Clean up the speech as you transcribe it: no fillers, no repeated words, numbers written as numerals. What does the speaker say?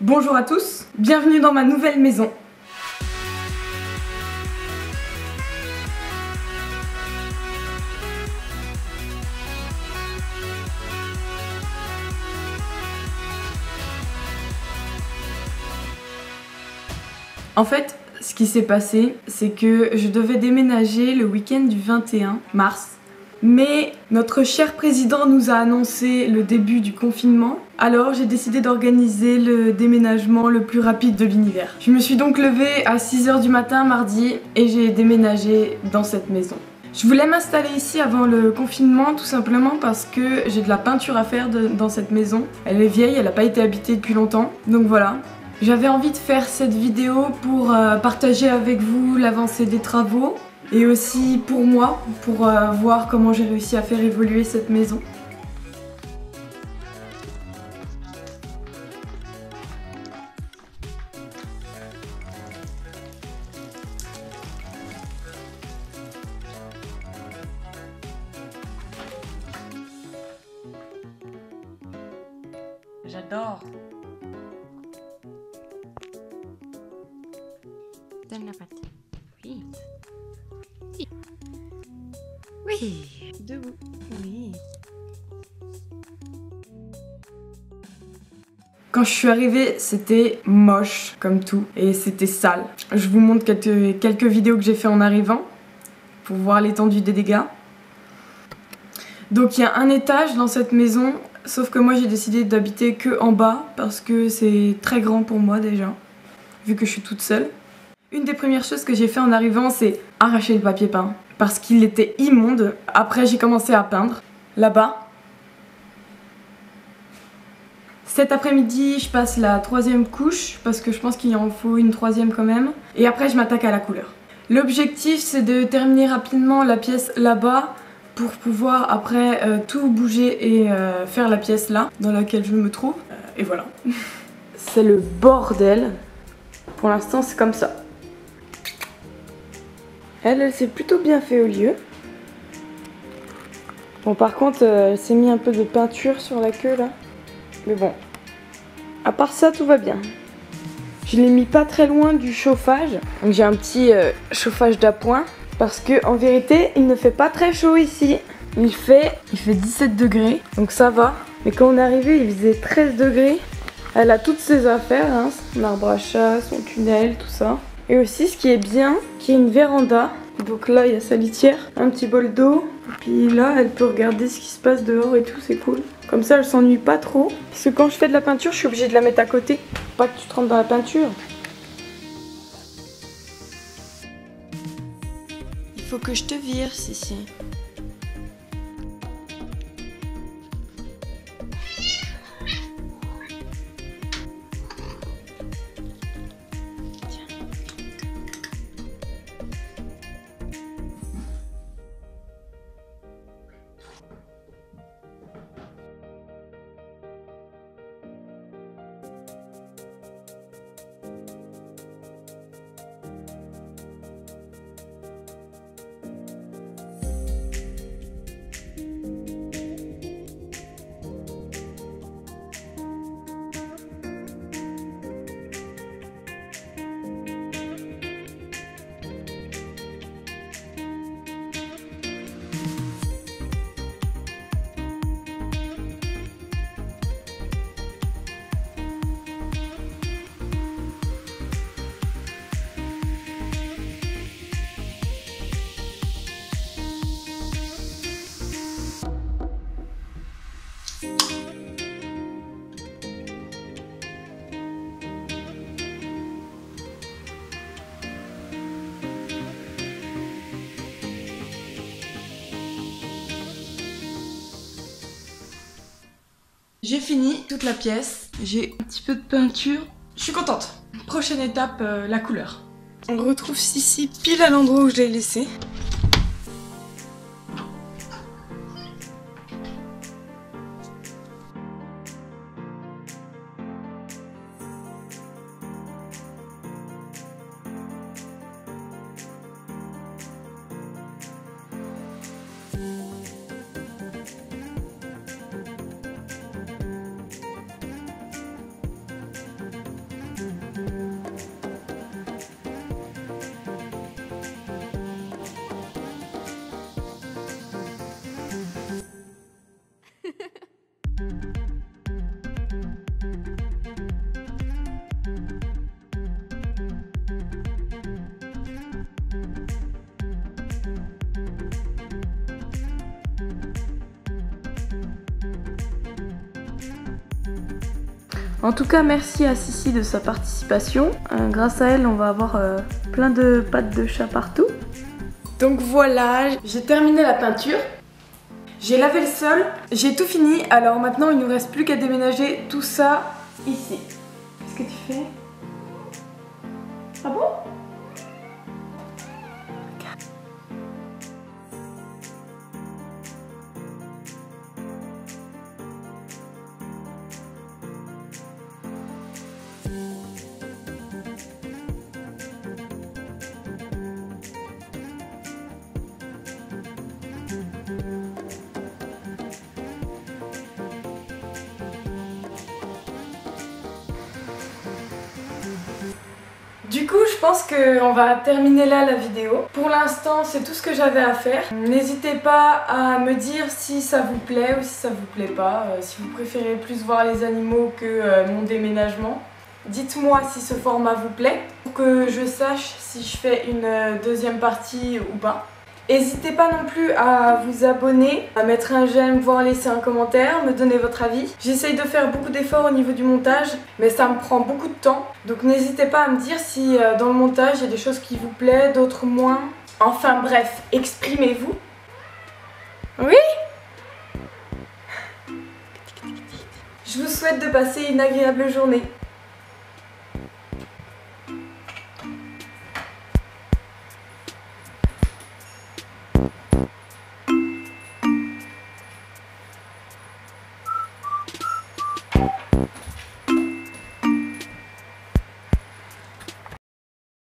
Bonjour à tous, bienvenue dans ma nouvelle maison. En fait, ce qui s'est passé, c'est que je devais déménager le week-end du 21 mars. Mais notre cher président nous a annoncé le début du confinement, alors j'ai décidé d'organiser le déménagement le plus rapide de l'univers. Je me suis donc levée à 6 h du matin mardi et j'ai déménagé dans cette maison. Je voulais m'installer ici avant le confinement tout simplement parce que j'ai de la peinture à faire dans cette maison. Elle est vieille, elle n'a pas été habitée depuis longtemps, donc voilà. J'avais envie de faire cette vidéo pour partager avec vous l'avancée des travaux. Et aussi pour moi, pour voir comment j'ai réussi à faire évoluer cette maison. J'adore. Donne la patte. Oui. Oui. Debout. Oui. Quand je suis arrivée, c'était moche comme tout et c'était sale. Je vous montre quelques vidéos que j'ai fait en arrivant pour voir l'étendue des dégâts. Donc il y a un étage dans cette maison, sauf que moi j'ai décidé d'habiter que en bas parce que c'est très grand pour moi déjà, vu que je suis toute seule. Une des premières choses que j'ai fait en arrivant, c'est arracher le papier peint parce qu'il était immonde. Après j'ai commencé à peindre là-bas. Cet après-midi, je passe la 3e couche parce que je pense qu'il en faut une 3e quand même. Et après, je m'attaque à la couleur. L'objectif, c'est de terminer rapidement la pièce là-bas pour pouvoir après tout bouger et faire la pièce là dans laquelle je me trouve. Et voilà. C'est le bordel. Pour l'instant, c'est comme ça. Elle s'est plutôt bien fait au lieu. Bon, par contre, elle s'est mis un peu de peinture sur la queue là. Mais bon. À part ça, tout va bien. Je l'ai mis pas très loin du chauffage. Donc j'ai un petit chauffage d'appoint. Parce que en vérité, il ne fait pas très chaud ici. Il fait 17 degrés. Donc ça va. Mais quand on est arrivé, il faisait 13 degrés. Elle a toutes ses affaires. Hein, son arbre à chat, son tunnel, tout ça. Et aussi, ce qui est bien, qu'il y a une véranda. Donc là, il y a sa litière. Un petit bol d'eau. Et puis là, elle peut regarder ce qui se passe dehors et tout. C'est cool. Comme ça, elle s'ennuie pas trop. Parce que quand je fais de la peinture, je suis obligée de la mettre à côté. Pour pas que tu te rentres dans la peinture. Il faut que je te vire, Sissi. J'ai fini toute la pièce, j'ai un petit peu de peinture. Je suis contente. Prochaine étape, la couleur. On retrouve Sissi pile à l'endroit où je l'ai laissé. En tout cas, merci à Sissi de sa participation. Grâce à elle, on va avoir plein de pattes de chat partout. Donc voilà, j'ai terminé la peinture. J'ai lavé le sol, j'ai tout fini. Alors maintenant, il ne nous reste plus qu'à déménager tout ça ici. Qu'est-ce que tu fais? Ah bon? Du coup, je pense qu'on va terminer là la vidéo. Pour l'instant, c'est tout ce que j'avais à faire. N'hésitez pas à me dire si ça vous plaît ou si ça vous plaît pas, si vous préférez plus voir les animaux que mon déménagement. Dites-moi si ce format vous plaît, pour que je sache si je fais une deuxième partie ou pas. N'hésitez pas non plus à vous abonner, à mettre un j'aime, voire laisser un commentaire, me donner votre avis. J'essaye de faire beaucoup d'efforts au niveau du montage, mais ça me prend beaucoup de temps. Donc n'hésitez pas à me dire si dans le montage il y a des choses qui vous plaisent, d'autres moins. Enfin bref, exprimez-vous. Oui? Je vous souhaite de passer une agréable journée.